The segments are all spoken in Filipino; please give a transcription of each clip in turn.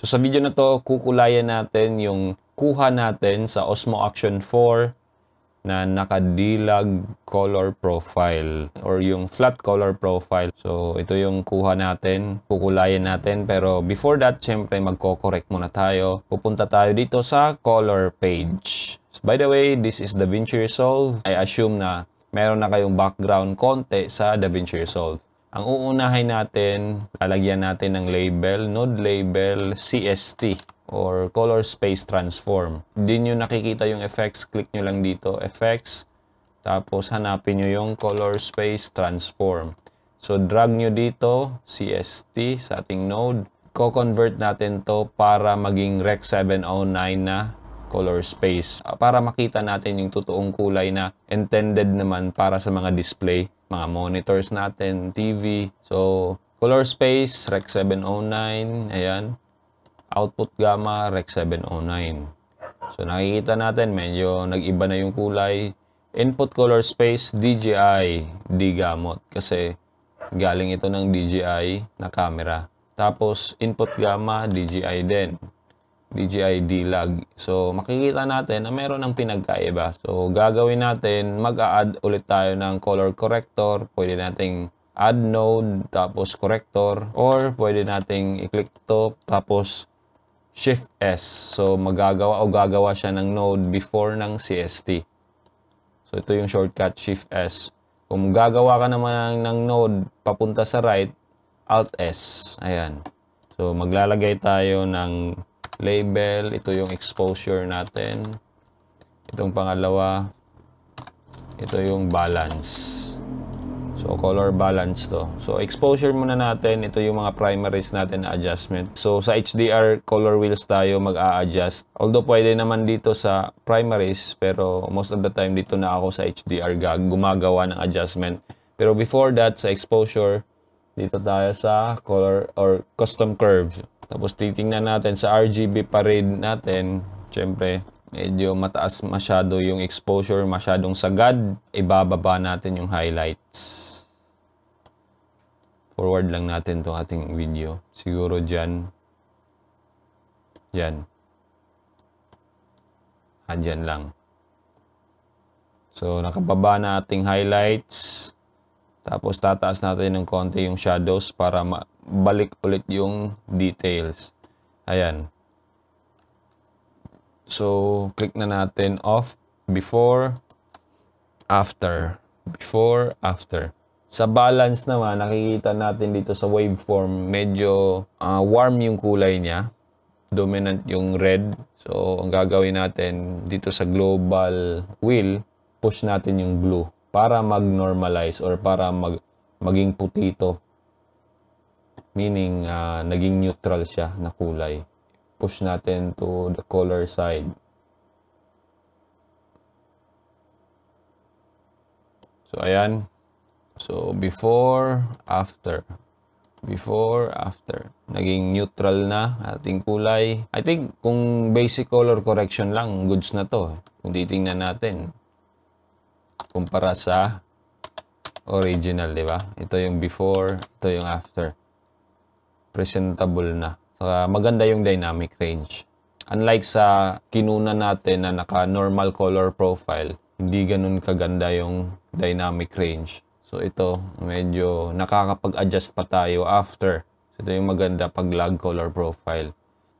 So sa video na to, kukulayan natin yung kuha natin sa Osmo Action 4 na nakadilag color profile or yung flat color profile. So ito yung kuha natin, kukulayan natin. Pero before that, syempre magko-correct muna tayo. Pupunta tayo dito sa color page. So, by the way, this is DaVinci Resolve. I assume na meron na kayong background konti sa DaVinci Resolve. Ang uunahin natin, lalagyan natin ng label, node label CST or Color Space Transform. Hindi nyo nakikita yung effects, click nyo lang dito, effects, tapos hanapin nyo yung Color Space Transform. So drag nyo dito, CST sa ating node. Co-convert natin to para maging Rec 709 na color space. Para makita natin yung totoong kulay na intended naman para sa mga display, mga monitors natin, TV. So, color space, Rec 709, ayan. Output gamma, Rec 709. So, nakikita natin, medyo nag-iba na yung kulay. Input color space, DJI, D-gamut. Kasi, galing ito ng DJI na camera. Tapos, input gamma, DJI din. DJI D-Lag. So, makikita natin na meron ng pinagkaiba. So, gagawin natin, mag-a-add ulit tayo ng color corrector. Pwede nating add node, tapos corrector. Or, pwede nating i-click to, tapos Shift S. So, gagawa siya ng node before ng CST. So, ito yung shortcut, Shift S. Kung gagawa ka naman ng node papunta sa right, Alt S. Ayan. So, maglalagay tayo ng label, ito yung exposure natin. Itong pangalawa, ito yung balance. So, color balance to. So, exposure muna natin. Ito yung mga primaries natin na adjustment. So, sa HDR color wheels tayo mag-a-adjust. Although, pwede naman dito sa primaries, pero most of the time dito na ako sa HDR gumagawa ng adjustment. Pero before that, sa exposure, dito tayo sa color or custom curve. Tapos titingnan natin sa RGB parade natin, syempre medyo mataas masyado yung exposure, masyadong sagad. Ibababa natin yung highlights. Forward lang natin itong ating video. Siguro dyan. Dyan. Dyan lang. So nakababa na ating highlights. Tapos tataas natin ng konti yung shadows para balik ulit yung details. Ayan. So, click na natin off, before, after. Before, after. Sa balance naman, nakikita natin dito sa waveform, medyo warm yung kulay niya. Dominant yung red. So, ang gagawin natin dito sa global wheel, push natin yung blue para mag-normalize or para maging putito. Meaning, naging neutral siya na kulay. Push natin to the color side. So, ayan. So, before, after. Before, after. Naging neutral na ating kulay. I think, kung basic color correction lang, goods na to. Kung titingnan natin. Kumpara sa original, di ba? Ito yung before, ito yung after. Presentable na. Saka maganda yung dynamic range. Unlike sa kinuna natin na naka-normal color profile, hindi ganun kaganda yung dynamic range. So ito, medyo nakakapag-adjust pa tayo after. So ito yung maganda pag lag color profile.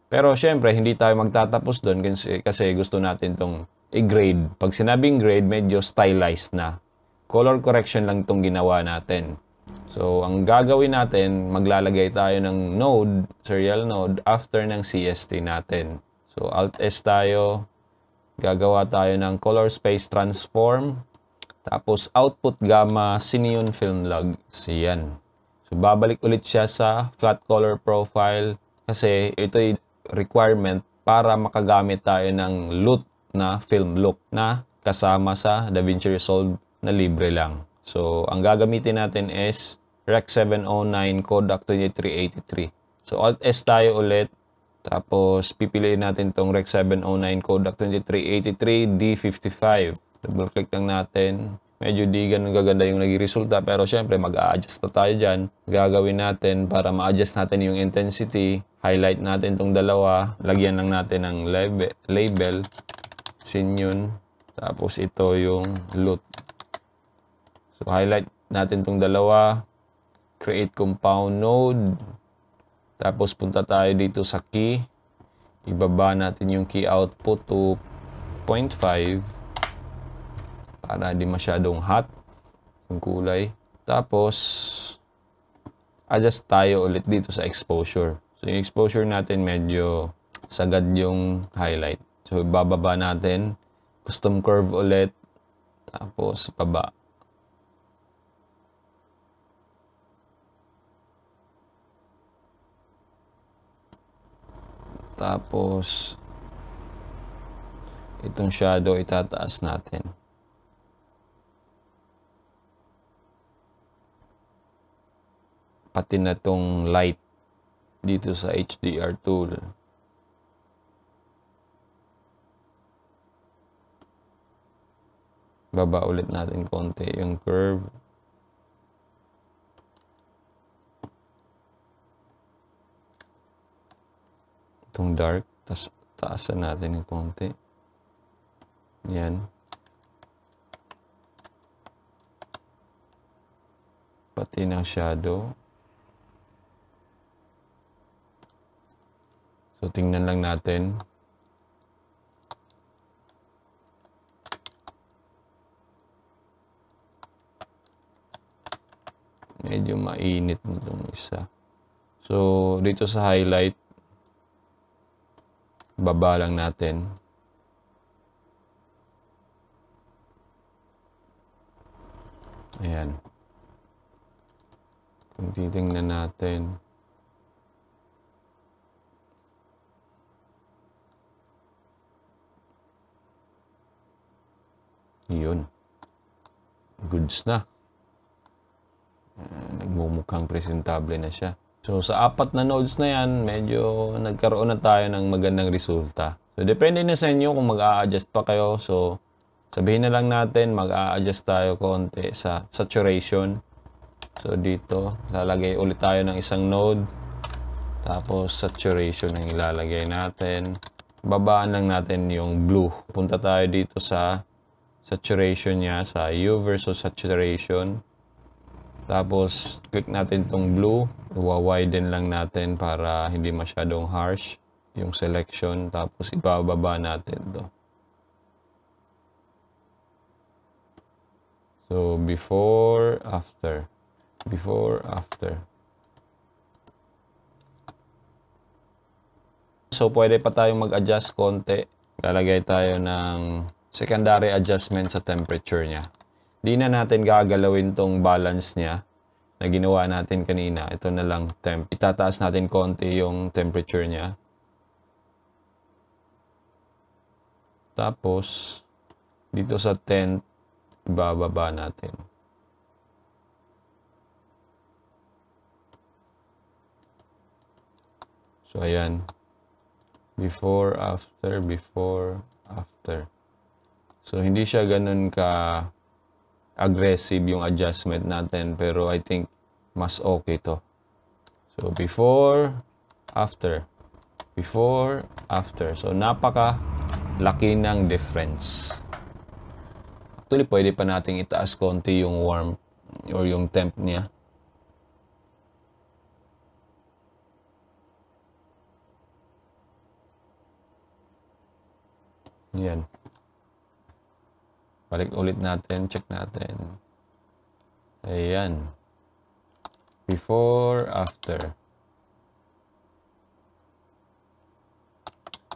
Pero syempre, hindi tayo magtatapos doon kasi gusto natin tong i-grade. Pag sinabing grade, medyo stylized na. Color correction lang itong ginawa natin. So, ang gagawin natin, maglalagay tayo ng node, serial node, after ng CST natin. So, Alt-S tayo. Gagawa tayo ng color space transform. Tapos, output gamma, Cineon film log. Yan. So, babalik ulit siya sa flat color profile kasi ito yung requirement para makagamit tayo ng LUT na film look na kasama sa DaVinci Resolve na libre lang. So, ang gagamitin natin is Rec 709 Kodak 2383. So, Alt-S tayo ulit. Tapos, pipiliin natin tong Rec 709 Kodak 2383 D55. Double-click lang natin. medyo di ganun gaganda yung naging resulta. Pero syempre, mag-a-adjust pa tayo dyan. Gagawin natin para ma-adjust natin yung intensity. Highlight natin itong dalawa. Lagyan lang natin ng label. Scene yun. Tapos ito yung loot. So, highlight natin itong dalawa. Create compound node. Tapos punta tayo dito sa key. Ibaba natin yung key output to 0.5 para di masyadong hot yung kulay. Tapos adjust tayo ulit dito sa exposure. So yung exposure natin medyo sagad yung highlight. So bababa natin, custom curve ulit, tapos baba. Tapos itong shadow itataas natin. Pati na tong light dito sa HDR tool. Baba ulit natin konti yung curve. Itong dark, taasan natin yung konti. Yan. Pati ng shadow. So, tingnan lang natin. Medyo mainit na itong isa. So, dito sa highlight, baba lang natin. Ayan. Kung titingnan natin, yun. Goods na. Nagmumukhang presentable na siya. So, sa 4 na nodes na yan, medyo nagkaroon na tayo ng magandang resulta. So, depende na sa inyo kung mag-a-adjust pa kayo. So, sabihin na lang natin, mag-a-adjust tayo konti sa saturation. So, dito, lalagay ulit tayo ng isang node. Tapos, saturation ang ilalagay natin. Babaan lang natin yung blue. Punta tayo dito sa saturation niya, sa hue versus saturation. Tapos, click natin itong blue. Iwa-widen lang natin para hindi masyadong harsh yung selection. Tapos, ibababa natin to. So, before, after. Before, after. So, pwede pa tayong mag-adjust konti. Lalagay tayo ng secondary adjustment sa temperature niya. Di na natin gagalawin tong balance niya na ginawa natin kanina. Ito na lang temp. Itataas natin konti yung temperature niya. Tapos, dito sa 10, ibababa natin. So, ayan. Before, after, before, after. So, hindi siya ganun ka aggressive yung adjustment natin, pero I think mas okay to. So, before, after. Before, after. So, napaka laki ng difference. Actually, pwede pa nating itaas konti yung warmth or yung temp niya. Yan. Balik ulit natin, check natin. Ayan. Before, after.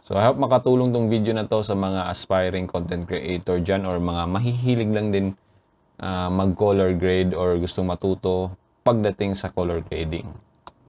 So, I hope makatulong tong video na to sa mga aspiring content creator dyan or mga mahihilig lang din mag-color grade or gustong matuto pagdating sa color grading.